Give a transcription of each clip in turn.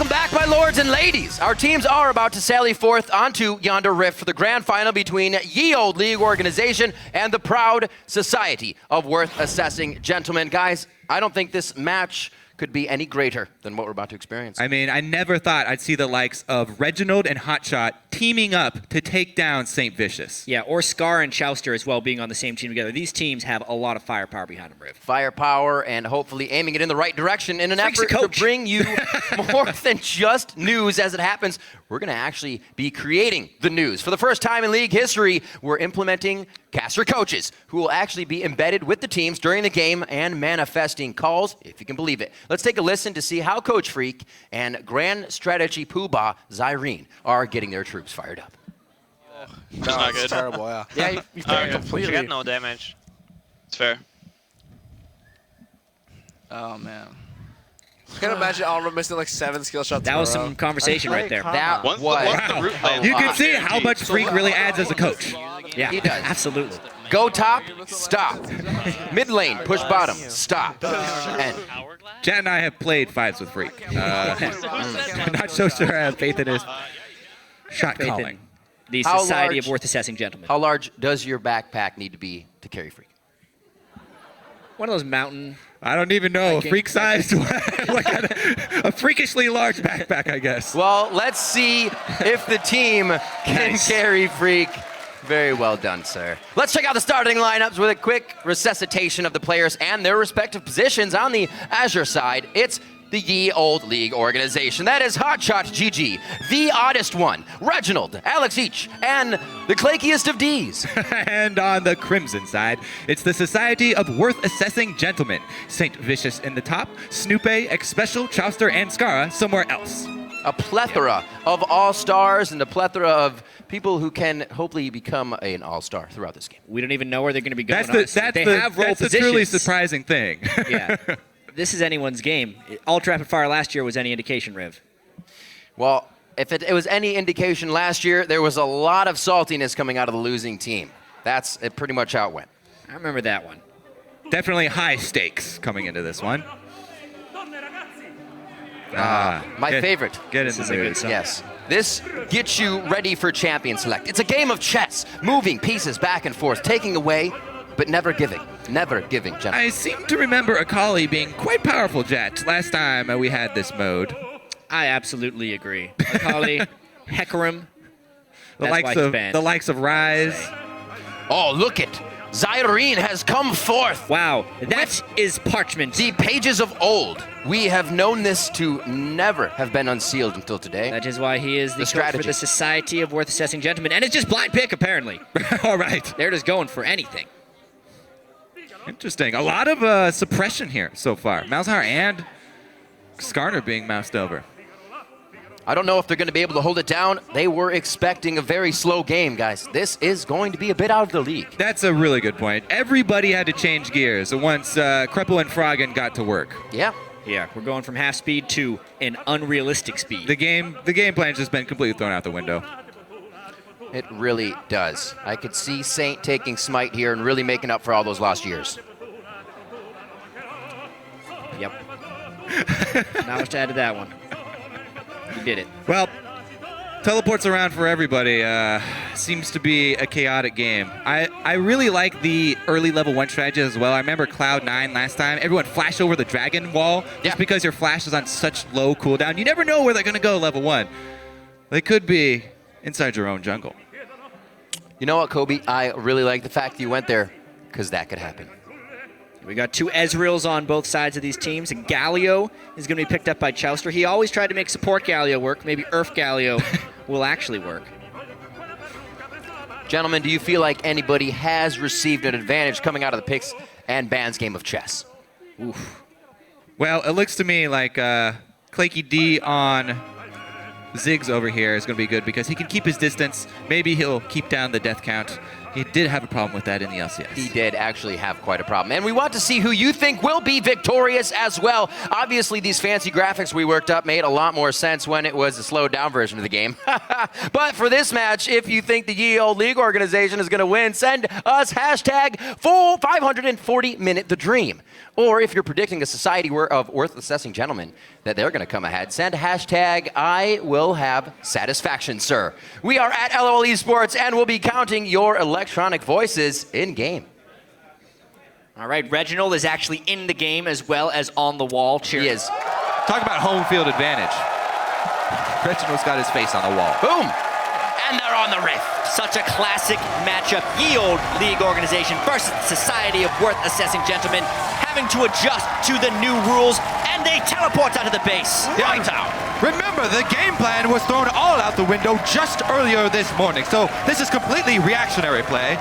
Welcome back, my lords and ladies. Our teams are about to sally forth onto yonder rift for the grand final between ye old league organization and the proud society of worth assessing gentlemen. Guys, I don't think this match could be any greater than what we're about to experience. I mean, I never thought I'd see the likes of Reginald and HotShot teaming up to take down SaintVicious. Yeah, or Scarra and Chauster as well being on the same team together. These teams have a lot of firepower behind them, Riv. Firepower and hopefully aiming it in the right direction in an effort to bring you more than just news. As it happens, we're going to actually be creating the news. For the first time in league history, we're implementing caster coaches who will actually be embedded with the teams during the game and manifesting calls, if you can believe it. Let's take a listen to see how Coach Phreak and Grand Strategy Poobah Zirene are getting their troops fired up. It's not good. Terrible, yeah. Yeah, you completely. You get no damage. It's fair. Oh, man. I can imagine Alra missing like 7 skill shots. That was some conversation right there. That was wow. You can see how much Phreak really adds as a coach. Yeah, he does. Absolutely. Go top, stop. Mid lane, push bottom, stop. And Jet and I have played fights with Phreak. I'm not so sure I have faith in his shot calling. The Society of Worth Assessing Gentlemen. How large does your backpack need to be to carry Phreak? One of those mountain... I don't even know. A Phreak-sized, like a freakishly large backpack, I guess. Well, let's see if the team can carry Phreak. Very well done, sir. Let's check out the starting lineups with a quick resuscitation of the players and their respective positions. On the Azure side, it's the ye old league organization. That is HotShotGG, TheOddOne, Reginald, Alex Each, and the clakiest of Ds. And on the Crimson side, it's the Society of Worth Assessing Gentlemen. SaintVicious in the top, Snoopeh, Xpecial, Chauster, and Scarra somewhere else. A plethora of all-stars and a plethora of people who can hopefully become an all-star throughout this game. We don't even know where they're going to be going. That's the truly surprising thing. Yeah. This is anyone's game. Ultra Rapid Fire last year was any indication, Riv. Well, if it was any indication last year, there was a lot of saltiness coming out of the losing team. That's pretty much how it went. I remember that one. Definitely high stakes coming into this one. My favorite. Get in the mood. Yes. This gets you ready for Champion Select. It's a game of chess, moving pieces back and forth, taking away, but never giving. Never giving, gentlemen. I seem to remember Akali being quite powerful, Jet, last time we had this mode. I absolutely agree. Akali, Hecarim, the likes of Rise. Oh, look it. Zirene has come forth. Wow, that is parchment. The pages of old. We have known this to never have been unsealed until today. That is why he is the coach for the Society of Worth Assessing Gentlemen. And it's just blind pick, apparently. All right. They're just going for anything. Interesting. A lot of suppression here so far. Malzahar and Skarner being moused over. I don't know if they're going to be able to hold it down. They were expecting a very slow game, guys. This is going to be a bit out of the league. That's a really good point. Everybody had to change gears once Kreppel and Froggen got to work. Yeah. Yeah, we're going from half speed to an unrealistic speed. The game plan's just been completely thrown out the window. It really does. I could see Saint taking Smite here and really making up for all those lost years. Yep. Not much to add to that one. You did it. Well, teleports around for everybody. Seems to be a chaotic game. I really like the early level 1 strategy as well. I remember Cloud9 last time. Everyone flashed over the dragon wall just because your flash is on such low cooldown. You never know where they're going to go level 1. They could be inside your own jungle. You know what, Kobe? I really like the fact that you went there because that could happen. We got 2 Ezreals on both sides of these teams. And Galio is going to be picked up by Chauster. He always tried to make support Galio work. Maybe URF Galio will actually work. Gentlemen, do you feel like anybody has received an advantage coming out of the picks and bans game of chess? Oof. Well, it looks to me like ClakeyD on Ziggs over here is going to be good because he can keep his distance. Maybe he'll keep down the death count. He did have a problem with that in the LCS. He did actually have quite a problem. And we want to see who you think will be victorious as well. Obviously, these fancy graphics we worked up made a lot more sense when it was a slowed down version of the game. But for this match, if you think the YOLO League organization is going to win, send us hashtag full 540-minute the dream. Or if you're predicting a society of worth assessing gentlemen that they're going to come ahead, send hashtag I will have satisfaction, sir. We are at LOL Esports, and we'll be counting your electronic voices in game. All right, Reginald is actually in the game as well as on the wall cheering. He is. Talk about home field advantage. Reginald's got his face on the wall. Boom! And they're on the rift. Such a classic matchup. YOLO League organization versus Society of Worth Assessing Gentlemen, having to adjust to the new rules, and they teleport out of the base. Right out. Remember, the game plan was thrown all out the window just earlier this morning, so this is completely reactionary play,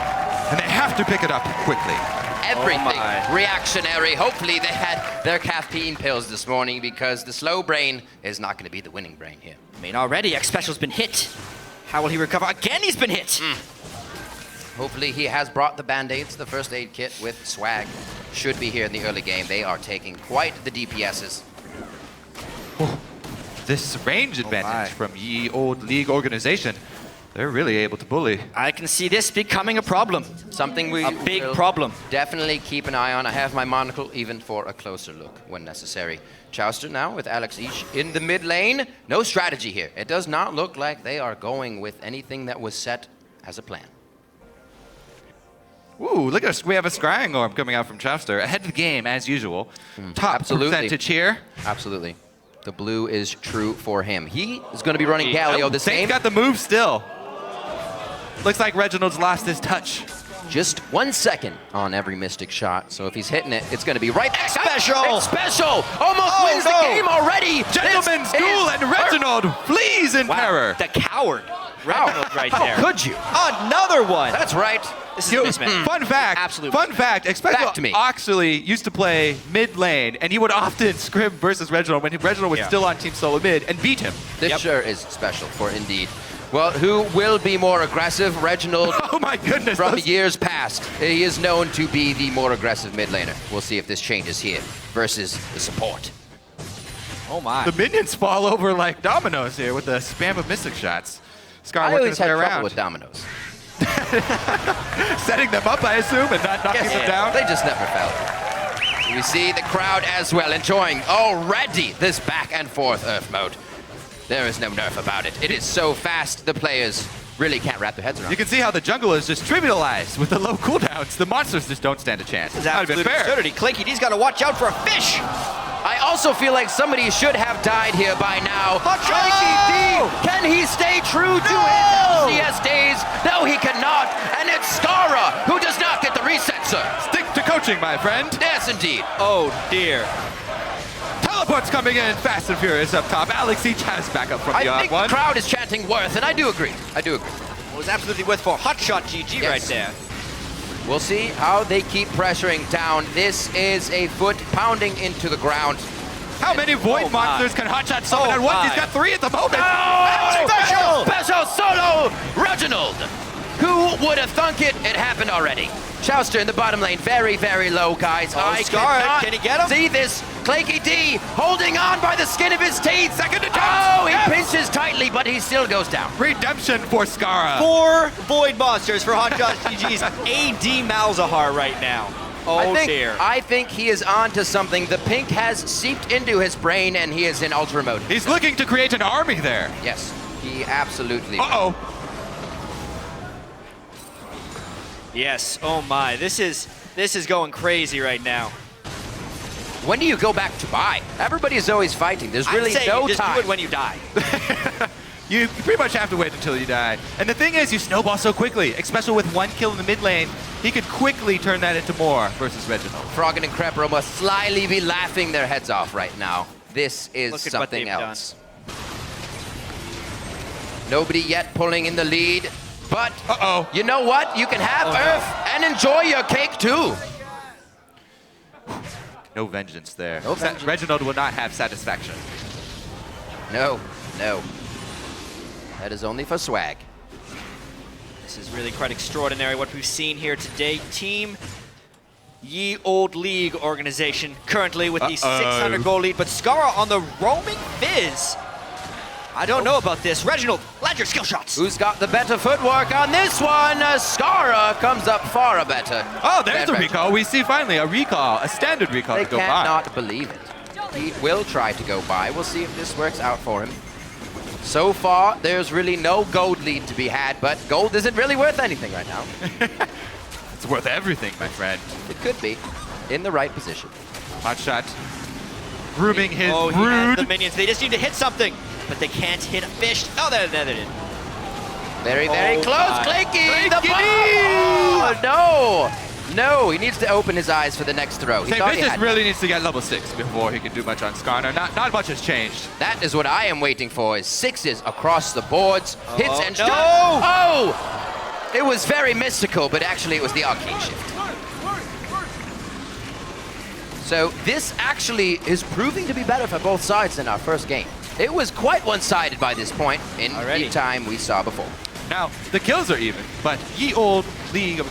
and they have to pick it up quickly. Everything reactionary. Hopefully they had their caffeine pills this morning, because the slow brain is not going to be the winning brain here. I mean, already Xpecial's been hit. How will he recover? Again, he's been hit. Hopefully he has brought the band-aids, the first aid kit with swag. Should be here in the early game. They are taking quite the DPSs. This range advantage from YOLO League organization, they're really able to bully. I can see this becoming a problem. Something we A big will problem. definitely keep an eye on. I have my monocle even for a closer look when necessary. Chauster now with Alex Ish in the mid lane. No strategy here. It does not look like they are going with anything that was set as a plan. Ooh, look at us. We have a scrying orb coming out from Chauster. Ahead of the game, as usual. Top percentage here. Absolutely. The blue is true for him. He is going to be running Galio this game. Saint's got the move still. Looks like Reginald's lost his touch. Just 1 second on every Mystic shot. So if he's hitting it, it's going to be right there. Xpecial! Xpecial! Almost wins the game already! Gentleman's duel, and Reginald flees in terror. The coward. Reginald right How there. could you? Another one. That's right. This is mismatch. Fun fact. Absolute. Fun fact. Back to me. Xpecial actually used to play mid lane, and he would often scrim versus Reginald when Reginald was still on Team Solo Mid and beat him. This sure is special for indeed. Well, who will be more aggressive? Reginald. Oh my goodness. From years past, he is known to be the more aggressive mid laner. We'll see if this changes here versus the support. Oh my. The minions fall over like dominoes here with the spam of Mystic shots. Scarra I working always his had way trouble around. with dominoes. Setting them up, I assume, and not knocking them down. They just never fell. We see the crowd as well enjoying already this back and forth Earth mode. There is no nerf about it. It is so fast, the players really can't wrap their heads around You it. can see how the jungle is just trivialized with the low cooldowns. The monsters just don't stand a chance. This is Not even absolute fair. absurdity. ClakeyD's got to watch out for a fish. I also feel like somebody should have died here by now. HotShotGG! Can he stay true to his LCS days? No, he cannot. And it's Scarra who does not get the reset, sir. Stick to coaching, my friend. Yes, indeed. Oh dear. Teleports coming in fast and furious up top. Alex each has backup from I the think the one. crowd is chanting worth, and I do agree. I do agree. It was absolutely worth for HotShotGG right there. We'll see how they keep pressuring down. This is a foot pounding into the ground. How many void monsters can Hotshot summon at once? He's got 3 at the moment. Xpecial! Special solo Reginald! Who would have thunk it? It happened already. Chauster in the bottom lane, very, very low, guys. I Scarlet, cannot can he get him? see this. ClakeyD holding on by the skin of his teeth. Second attempt. Oh, he Yes. pinches tightly, but he still goes down. Redemption for Scarra. 4 void monsters for HotShotGG's AD Malzahar right now. Oh dear. I think he is on to something. The pink has seeped into his brain, and he is in ultra mode. He's looking to create an army there. Yes, he absolutely. Uh-oh. Yes. Oh my. This is going crazy right now. When do you go back to buy? Everybody is always fighting. There's really I'd say no you just time. do it when you die. You pretty much have to wait until you die. And the thing is, you snowball so quickly. Xpecial with 1 kill in the mid lane, he could quickly turn that into more versus Reginald. Froggen and Crepro must slyly be laughing their heads off right now. This is Look at what something they've else. Nobody yet pulling in the lead, but you know what? You can have Earth and enjoy your cake too. No vengeance there. No vengeance. Reginald will not have satisfaction. No, no. That is only for swag. This is really quite extraordinary what we've seen here today. Team Ye Old League organization currently with the 600 goal lead, but Scarra on the roaming Fizz. I don't know about this. Reginald, land your skill shots. Who's got the better footwork on this one? Scarra comes up far better. Oh, there's a recall. We see finally a recall, a standard recall They to go by. cannot believe it. He will try to go by. We'll see if this works out for him. So far, there's really no gold lead to be had, but gold isn't really worth anything right now. It's worth everything, my friend. It could be, in the right position. HotShot grooming his Oh, he has the brood. minions. They just need to hit something, but they can't hit a fish. Oh, they did. Very, very Oh close. my. ClakeyD, the bomb! Oh, no! No, he needs to open his eyes for the next throw. He thought he SaintVicious had really needs to get level 6 before he can do much on Scarra. Not much has changed. That is what I am waiting for, is sixes across the boards. Hits and no! shots. Oh! It was very mystical, but actually it was the arcane shift. So this actually is proving to be better for both sides than our first game. It was quite one-sided by this point in the time we saw before. Now, the kills are even, but Ye Old League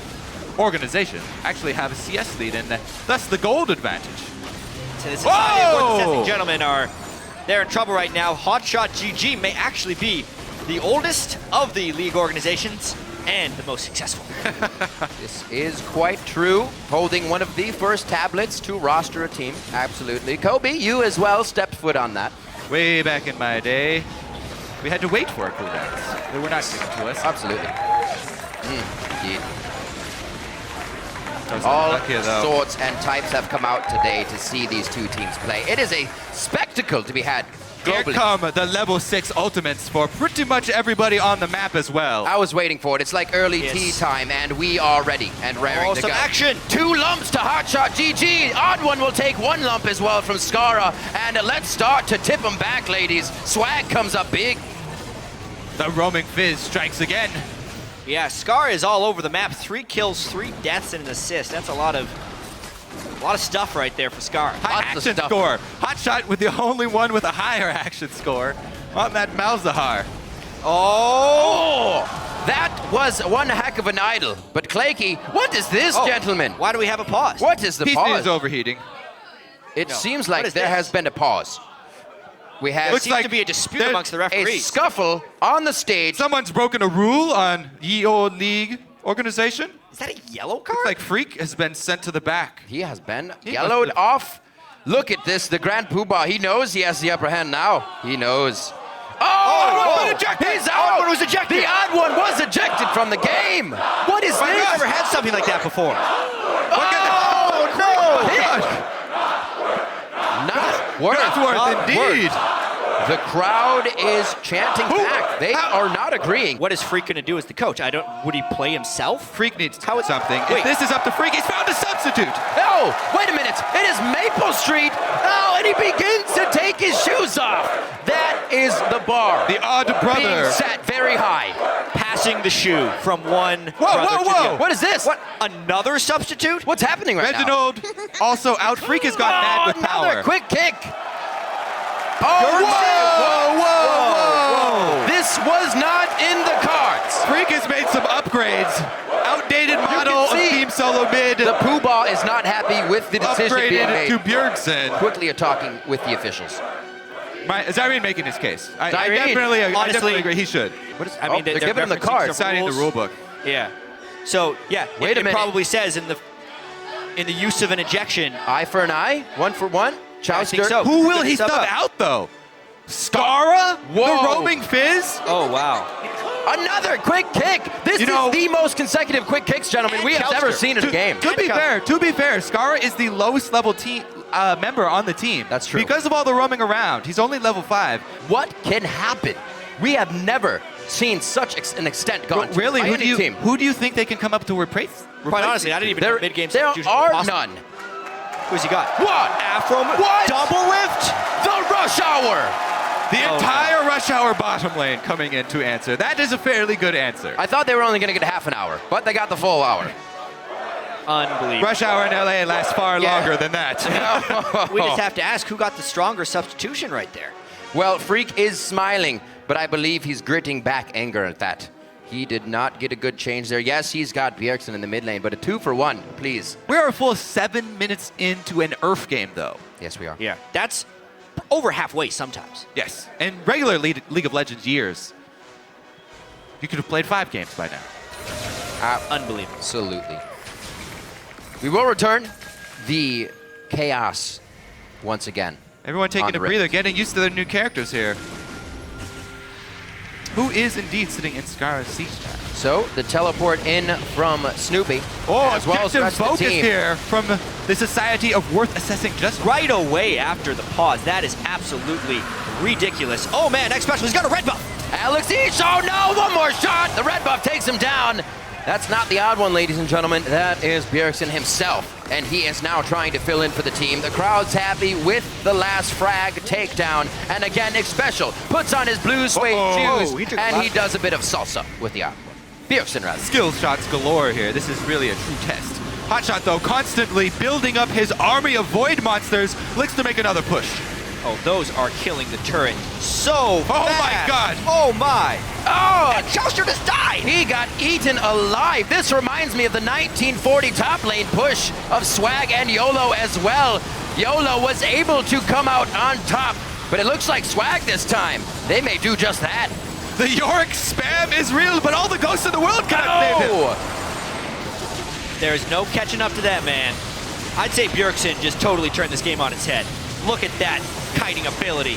organization actually have a CS lead and thus the gold advantage. So this is what Assesing gentlemen are. They're in trouble right now. HotShotGG may actually be the oldest of the league organizations and the most successful. This is quite true. Holding one of the first tablets to roster a team. Absolutely. Kobe, you as well stepped foot on that. Way back in my day, we had to wait for our cooldowns. They were not given to us. Absolutely. Indeed. That was All unlucky, though. sorts and types have come out today to see these two teams play. It is a spectacle to be had Here globally. come the level 6 ultimates for pretty much everybody on the map as well. I was waiting for it. It's like early Yes. tea time, and we are ready and raring to some go. action. 2 lumps to HotShotGG. OddOne will take 1 lump as well from Scarra, and let's start to tip them back, ladies. Swag comes up big. The roaming Fizz strikes again. Yeah, Scarra is all over the map. 3 kills, 3 deaths, and an assist. That's a lot of stuff right there for Scarra. High Lots of action stuff. score. HotShot with the only one with a higher action score on that Malzahar. Oh! That was one heck of an idol. But ClakeyD, what is this, gentlemen? Why do we have a pause? What is the He pause? is overheating. It No. seems What like is there this? has been a pause. We have There seems to be a dispute amongst the a referees. scuffle on the stage. Someone's broken a rule on Ye Old League organization. Is that a yellow card? Looks like Phreak has been sent to the back. He has been He yellowed must have- off. Look at this, the Grand Poobah. He knows he has the upper hand now. He knows. Oh, he's out. OddOne was ejected. The OddOne was ejected from the game. What is I've this? never had something like that before. Oh, no. Not worth. Not worth, indeed. The crowd is chanting back. They are not agreeing. What is Phreak going to do as the coach? Would he play himself? Phreak needs How is- something. Wait. If this is up to Phreak, he's found a substitute. Oh, wait a minute. It is MapleStreet. Oh, and he begins to take his shoes off. That is the bar. The odd Being brother. set very high. Passing the shoe from one Whoa, brother whoa, to the whoa. other. What is this? What? Another substitute? What's happening right now? Reginald also out. Phreak has gone mad with Another power. quick kick. Oh, Whoa, whoa, whoa. This was not in the cards. Phreak has made some upgrades. Outdated model of see Team Solo Mid. The Poobah is not happy with the decision being Upgraded made. to Bjergsen. Quickly are talking with the officials. Zirene making his case. I Zirene, definitely honestly- agree. He should. What is, I mean, they're they're giving him the referencing card. some Signing the rules. rule book. Yeah. So, yeah, Wait a it minute. probably says in the use of an ejection. Eye for an eye, 1 for 1. Chauster. think so. Who will he Sub sub up. out, though? Scarra? Whoa. The roaming Fizz? Oh, wow. Another quick kick. This is the most consecutive quick kicks, gentlemen, we have Chauster. ever seen in a game. To be fair, Scarra is the lowest level team member on the team. That's true. Because of all the roaming around, he's only level 5. What can happen? We have never seen such an extent gone But to really, by any team. who do you think they can come up to replace? Quite honestly, I didn't even know There, mid-game there substitutions were are possible. none. Who's he got? What? Aphromoo. What? DoubleLift. The Rush Hour. The entire Rush Hour bottom lane coming in to answer. That is a fairly good answer. I thought they were only going to get half an hour, but they got the full hour. Unbelievable. Rush Hour in LA lasts far Yeah. longer than that. We just have to ask who got the stronger substitution right there. Well, Phreak is smiling, but I believe he's gritting back anger at that. He did not get a good change there. Yes, he's got Bjergsen in the mid lane, but a 2-for-1, please. We are a full 7 minutes into an URF game, though. Yes, we are. Yeah, that's over halfway sometimes. Yes. In regular League of Legends years, you could have played 5 games by now. Unbelievable. Absolutely. We will return the chaos once again. Everyone taking a breather, getting used to their new characters here. Who is indeed sitting in Scarra's seat now. So, the teleport in from Snoopeh. Oh, as well as the rest of the focus team. here from the Society of Worth Assessing just Right away after the pause. That is absolutely ridiculous. Oh man, Xpecial, he's got a red buff. Alex Each, oh no, one more shot! The red buff takes him down. That's not the odd one, ladies and gentlemen. That is Bjergsen himself. And he is now trying to fill in for the team. The crowd's happy with the last frag takedown. And again, Xpecial puts on his blue suede shoes, and he does a bit of salsa with the odd one. Bjergsen, rather. skill shots galore here. This is really a true test. HotShot, though, constantly building up his army of void monsters, looks to make another push. Oh, those are killing the turret so fast. Oh my god! Oh my! Oh, And Chauster just died! he got eaten alive. This reminds me of the 1940 top lane push of Swag and YOLO as well. YOLO was able to come out on top, but it looks like Swag this time. They may do just that. The Yorick spam is real, but all the ghosts in the world cannot save him. Oh, There is no catching up to that, man. I'd say Bjergsen just totally turned this game on its head. Look at that kiting ability.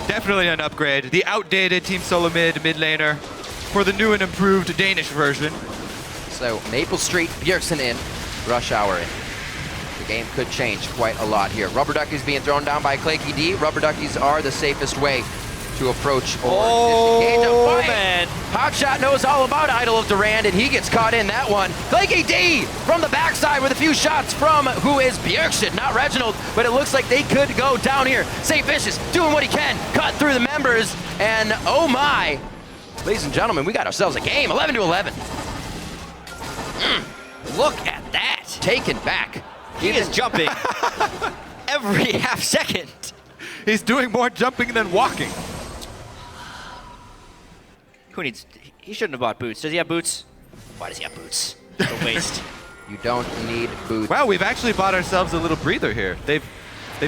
Definitely an upgrade. The outdated Team Solo mid laner for the new and improved Danish version. so MapleStreet, Bjergsen in, Rush Hour in. The game could change quite a lot here. Rubber Duckies being thrown down by ClakeyD. Rubber Duckies are the safest way to approach or disengage a fight. Man. HotShot knows all about Idol of Durand, and he gets caught in that one. ClakeyD from the backside with a few shots from who is Bjergsen, not Reginald, but it looks like they could go down here. SaintVicious doing what he can, cut through the members, and oh my. Ladies and gentlemen, we got ourselves a game, 11-11. Look at that. Taken back. He is jumping every half second. He's doing more jumping than walking. Who needs... He shouldn't have bought boots. Does he have boots? Why does he have boots? What a waste. You don't need boots. Wow, we've actually bought ourselves a little breather here. They've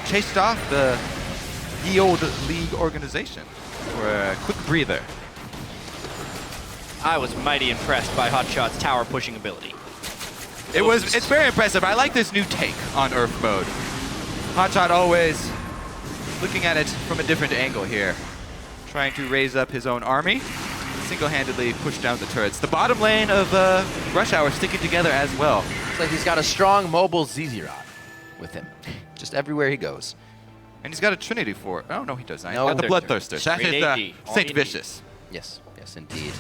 chased off the old league organization for a quick breather. I was mighty impressed by HotShot's tower pushing ability. It's very impressive. I like this new take on URF mode. HotShot always looking at it from a different angle here. Trying to raise up his own army. Single-handedly push down the turrets. The bottom lane of Rush Hour sticking together as well. It's like he's got a strong mobile ZZ Rod with him, just everywhere he goes. And he's got a Trinity for it. Oh, no, he does not. No, He's got the they're- Bloodthirster. That Green is AD, all you SaintVicious. Yes, yes, indeed.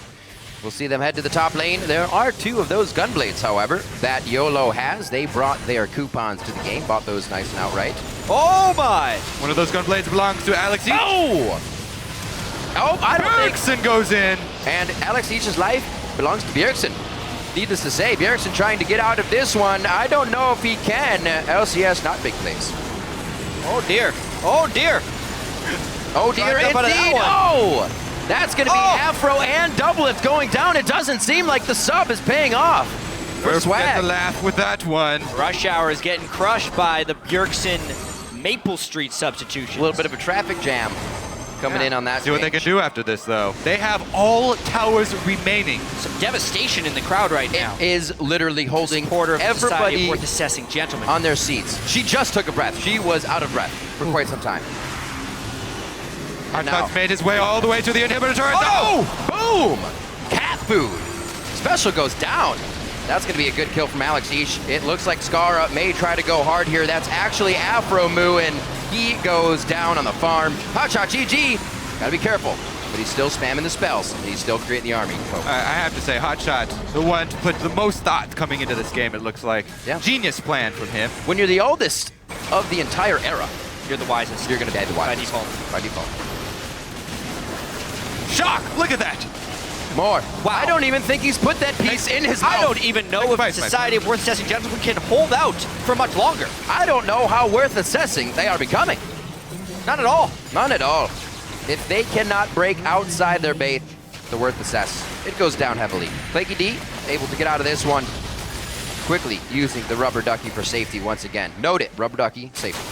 We'll see them head to the top lane. There are 2 of those Gunblades, however, that YOLO has. They brought their coupons to the game, bought those nice and outright. Oh my! One of those Gunblades belongs to Alex Each. Oh! Oh, I don't think... Bjergsen goes in. And Alex Each's life belongs to Bjergsen. Needless to say, Bjergsen trying to get out of this one. I don't know if he can. LCS, not big place. Oh dear. Oh dear. Oh dear, Trying to jump out of that indeed. one. Oh! That's going to be Oh! Aphro and DoubleLift going down. It doesn't seem like the sub is paying off for Get the Swag. laugh with that one. Rush Hour is getting crushed by the Bjergsen MapleStreet substitution. A little bit of a traffic jam coming in on that. See what they stage. can do after this, though. They have all towers remaining. Some devastation in the crowd right now. It is literally holding Supporter of the Society of everybody Worth Assessing gentlemen. on their seats. She just took a breath. She was out of breath for quite some time. And now, HotShot's made his way all the way to the inhibitor turret. oh! Boom! Cat food. Special goes down. That's going to be a good kill from Alex Each. It looks like Scarra may try to go hard here. That's actually Aphromoo, and he goes down on the farm. HotShotGG, gotta be careful. But he's still spamming the spells. And he's still creating the army. folks. I have to say, HotShot, the one to put the most thought coming into this game, it looks like. Yeah. Genius plan from him. When you're the oldest of the entire era, You're the wisest. you're going to be the by wisest. default. By default. Shock! Look at that! More. Wow. I don't even think he's put that piece in his mouth. I don't even know if the Society of Worth Assessing gentlemen can hold out for much longer. I don't know how worth assessing they are becoming. Not at all. None at all. If they cannot break outside their base, the worth assess. It goes down heavily. ClakeyD able to get out of this one quickly, using the rubber ducky for safety once again. Note it, rubber ducky, safety.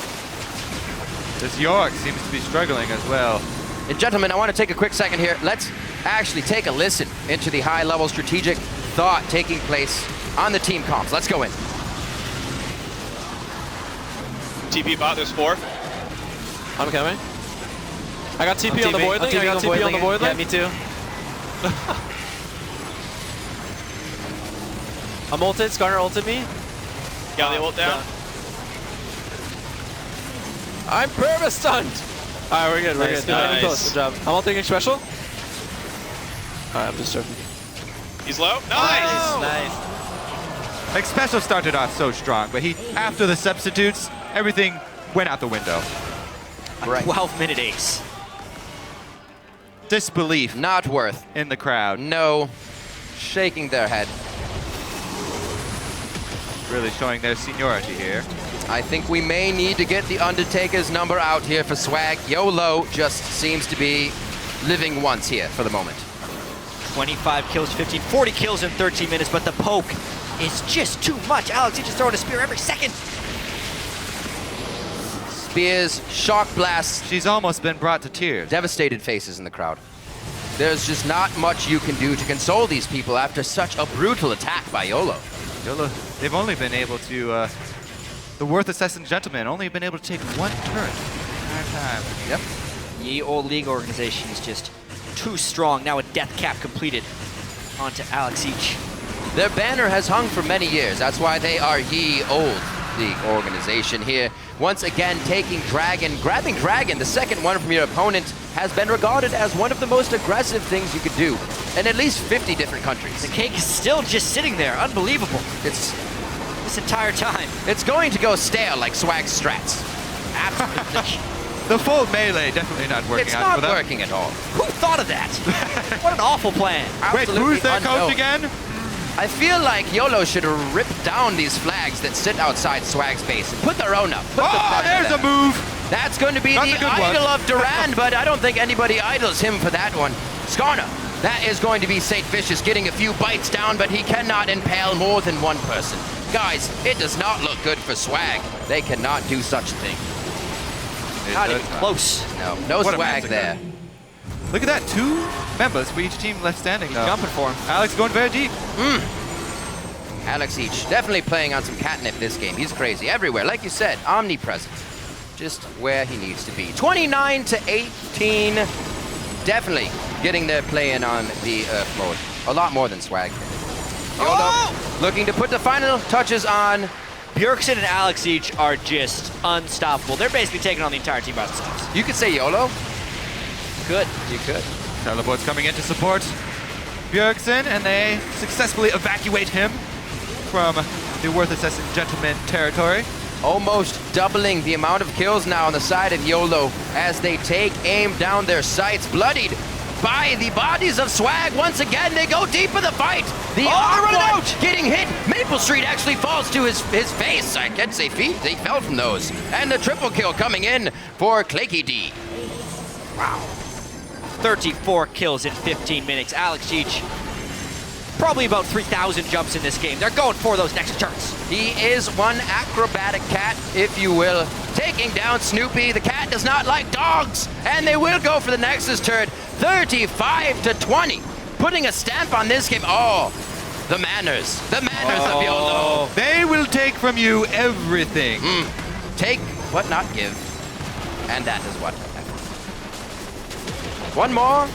This York seems to be struggling as well. And gentlemen, I want to take a quick second here. Let's actually take a listen into the high-level strategic thought taking place on the team comms. Let's go in. TP bot, there's 4. I'm coming. I got TP on the void lane. I got TP on the void lane. Yeah, me too. I'm ulted. Scarra ulted me. Got the ult down. I'm perma-stunned. Alright, we're good. We're good. Nice. Good job. I'm ulting Xpecial. Alright, I'm just joking. He's low. Nice. Nice. Xpecial started off so strong, but after the substitutes, everything went out the window. Right. 12-minute ace. Disbelief Not worth. in the crowd. No. Shaking their head. Really showing their seniority here. I think we may need to get the Undertaker's number out here for swag. YOLO just seems to be living once here for the moment. 25 kills, 15, 40 kills in 13 minutes, but the poke is just too much. Alex, he's just throwing a spear every second. Spears, shock blasts, She's almost been brought to tears. devastated faces in the crowd. There's just not much you can do to console these people after such a brutal attack by YOLO. YOLO, they've only been able to, the Worth Assassin gentlemen only been able to take one turret the entire time. Yep. Ye Old League organization is just too strong. Now a death cap completed onto Alex each. Their banner has hung for many years. That's why they are Ye Old League organization here. Once again, taking Dragon, grabbing Dragon, the second one from your opponent, has been regarded as one of the most aggressive things you could do in at least 50 different countries. The cake is still just sitting there. Unbelievable. It's This entire time. It's going to go stale like Swag's strats. Absolutely. The full melee definitely not working It's out not for them. working at all. Who thought of that? What an awful plan. Wait, Absolutely who's their unknown. coach again? I feel like YOLO should rip down these flags that sit outside Swag's base and put their own up. Put the Oh, banner there's a there. move! That's going to be Not the the good one. idol of Duran, but I don't think anybody idols him for that one. Scarra, that is going to be SaintVicious getting a few bites down, but he cannot impale more than one person. Guys, it does not look good for Swag. They cannot do such a thing. Not even close. No What a Swag massacre. there. Look at that, 2 members for each team left standing though. Jumping for him. Alex going very deep. Alex Each, definitely playing on some catnip this game. He's crazy everywhere. Like you said, omnipresent. Just where he needs to be. 29 to 18. Definitely getting their play in on the Earth mode. A lot more than Swag. YOLO looking to put the final touches on. Bjergsen and Alex each are just unstoppable. They're basically taking on the entire team by themselves. You could say YOLO. Good. You could. Teleport's coming in to support Bjergsen, and they successfully evacuate him from the Worth Assassin gentleman territory. Almost doubling the amount of kills now on the side of YOLO as they take aim down their sights, bloodied by the bodies of Swag. Once again, they go deep in the fight. The Aqua getting hit. MapleStreet actually falls to his face. I can't say feet. They fell from those. And the triple kill coming in for ClakeyD. Wow. 34 kills in 15 minutes. Alex each probably about 3,000 jumps in this game. They're going for those next turns. He is one acrobatic cat, if you will, taking down Snoopeh. The cat does not like dogs, and they will go for the Nexus turret. 35 to 20, putting a stamp on this game. Oh, the manners of YOLO. They will take from you everything. Take but not give, and that is what happened. One more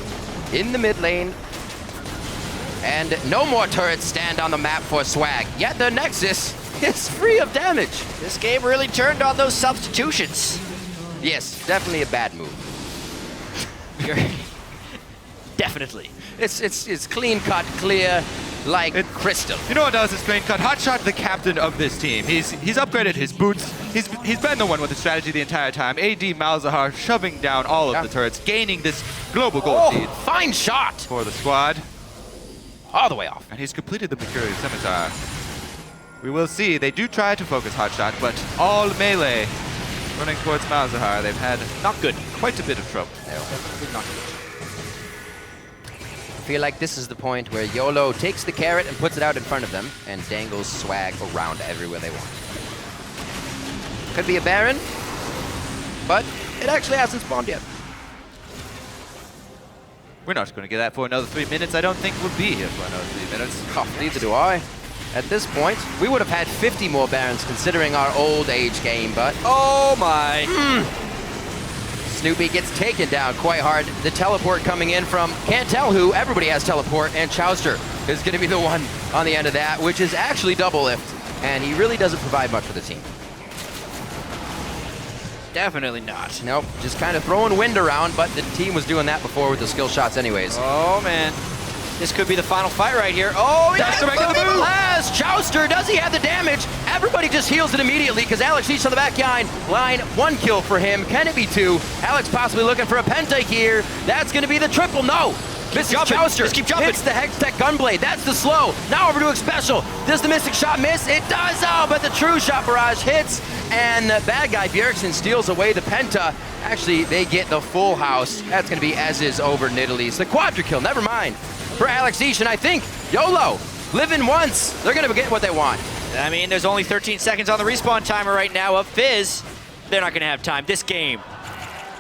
in the mid lane. And no more turrets stand on the map for Swag, yet the Nexus is free of damage. This game really turned on those substitutions. Yes, definitely a bad move. Definitely. It's clean cut, clear, like crystal. You know what else is plain cut? HotShot, the captain of this team. He's upgraded his boots. He's been the one with the strategy the entire time. AD Malzahar shoving down all of the turrets, gaining this global gold lead Fine shot! for the squad. All the way off. And he's completed the Mercurial Scimitar. We will see. They do try to focus HotShot, but all melee running towards Malzahar. They've had Not good. quite a bit of trouble. feel like this is the point where YOLO takes the carrot and puts it out in front of them and dangles swag around everywhere they want. Could be a Baron, but it actually hasn't spawned yet. We're not going to get that for another 3 minutes. I don't think we'll be here for another 3 minutes. Oh, neither do I. At this point, we would have had 50 more Barons considering our old age game, but Oh my. Snoopeh gets taken down quite hard. The teleport coming in from can't tell who. Everybody has teleport, and Chauster is going to be the one on the end of that, which is actually DoubleLift, and he really doesn't provide much for the team. Definitely not. Nope, just kind of throwing wind around, but the team was doing that before with the skill shots anyways. Oh man. This could be the final fight right here. Oh, That's the regular move! Has Chauster, does he have the damage? Everybody just heals it immediately because Alex each on the back line. 1 kill for him. Can it be 2? Alex possibly looking for a penta here. That's going to be the triple. No! This is Chauster. Just keep jumping. Hits the Hextech Gunblade. That's the slow. Now over to Xpecial. Does the Mystic Shot miss? It does! Oh, but the True Shot Barrage hits, and the bad guy Bjergsen steals away the penta. Actually, they get the full house. That's going to be as is over Nidalee. The quadra kill, never mind. For Alex Each, and I think YOLO, living once, they're going to get what they want. I mean, there's only 13 seconds on the respawn timer right now of Fizz. They're not going to have time. This game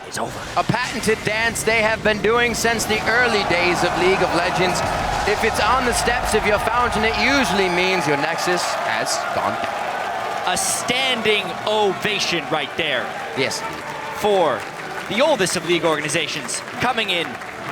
is over. A patented dance they have been doing since the early days of League of Legends. If it's on the steps of your fountain, it usually means your Nexus has gone down. A standing ovation right there Yes. for the oldest of League organizations, coming in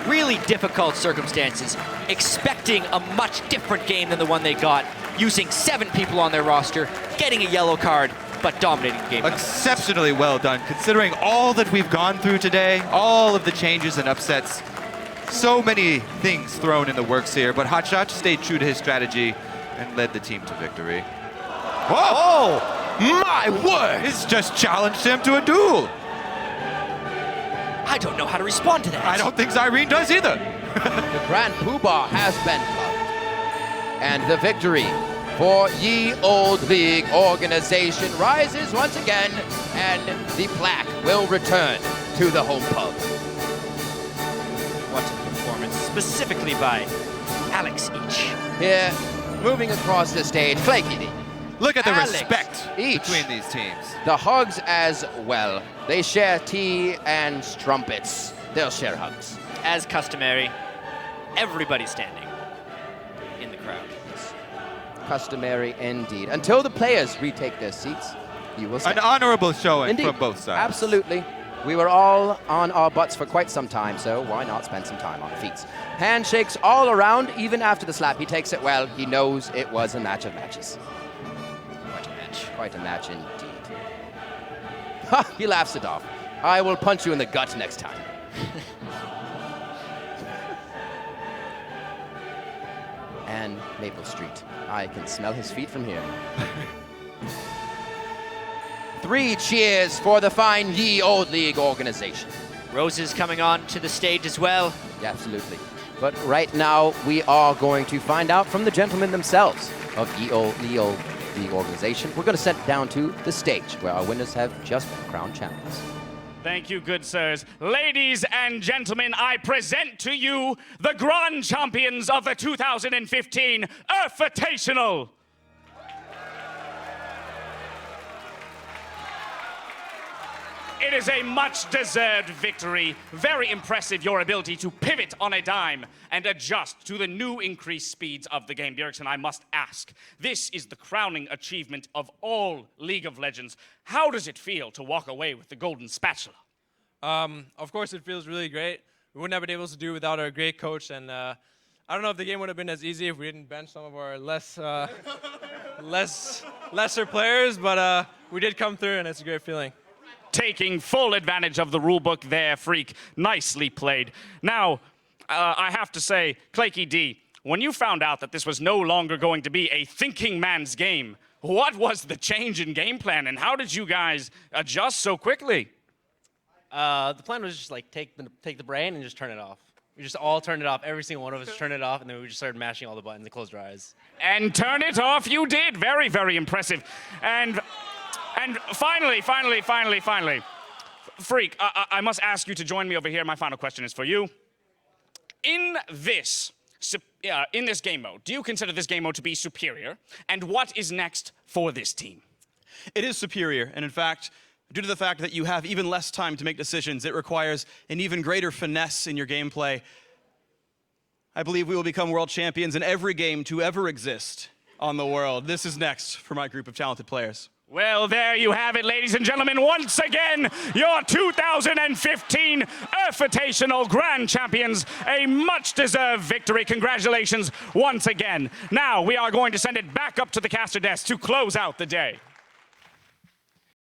really difficult circumstances, expecting a much different game than the one they got, using 7 people on their roster, getting a yellow card, but dominating the game. Exceptionally well done, considering all that we've gone through today, all of the changes and upsets. So many things thrown in the works here, but HotShot stayed true to his strategy and led the team to victory. Whoa! Oh, my word! He's just challenged him to a duel. I don't know how to respond to that. I don't think Zirene does either. The Grand Poobah has been plugged. And the victory for Ye Old League organization rises once again, and the plaque will return to the home pub. What a performance, specifically by Alex Each. Here, moving across the stage, ClakeyD. Look at the Alex respect Each. between these teams. The hugs as well. They share tea and strumpets. They'll share hugs. As customary, everybody standing in the crowd. Customary indeed. Until the players retake their seats, you will stand. An honorable showing Indeed. from both sides. Absolutely. We were all on our butts for quite some time, so why not spend some time on feet? Handshakes all around, even after the slap. He takes it well. He knows it was a match of matches. What a match. Quite a match indeed. Ha! He laughs it off. I will punch you in the gut next time. And MapleStreet. I can smell his feet from here. 3 cheers for the fine Ye Old League organization. Roses coming on to the stage as well. Yeah, absolutely. But right now, we are going to find out from the gentlemen themselves of Ye Old League organization. We're going to send down to the stage where our winners have just been crowned champions. Thank you, good sirs. Ladies and gentlemen, I present to you the grand champions of the 2015 URFitational. It is a much-deserved victory. Very impressive, your ability to pivot on a dime and adjust to the new increased speeds of the game. Bjergsen, I must ask, this is the crowning achievement of all League of Legends. How does it feel to walk away with the golden spatula? Of course, it feels really great. We wouldn't have been able to do it without our great coach, and I don't know if the game would have been as easy if we didn't bench some of our lesser players, but we did come through, and it's a great feeling. Taking full advantage of the rulebook there, Phreak. Nicely played. Now, I have to say, ClakeyD, when you found out that this was no longer going to be a thinking man's game, what was the change in game plan, and how did you guys adjust so quickly? The plan was just like take the brain and just turn it off. We just all turned it off. Every single one of us turned it off, and then we just started mashing all the buttons and closed our eyes. And turn it off you did. Very, very impressive. And finally, Phreak, I must ask you to join me over here. My final question is for you. In this in this game mode? Do you consider this game mode to be superior? And what is next for this team? It is superior, and in fact, due to the fact that you have even less time to make decisions, it requires an even greater finesse in your gameplay. I believe we will become world champions in every game to ever exist on the world. This is next for my group of talented players. Well, there you have it, ladies and gentlemen. Once again, your 2015 URFitational Grand Champions. A much-deserved victory. Congratulations once again. Now, we are going to send it back up to the caster desk to close out the day.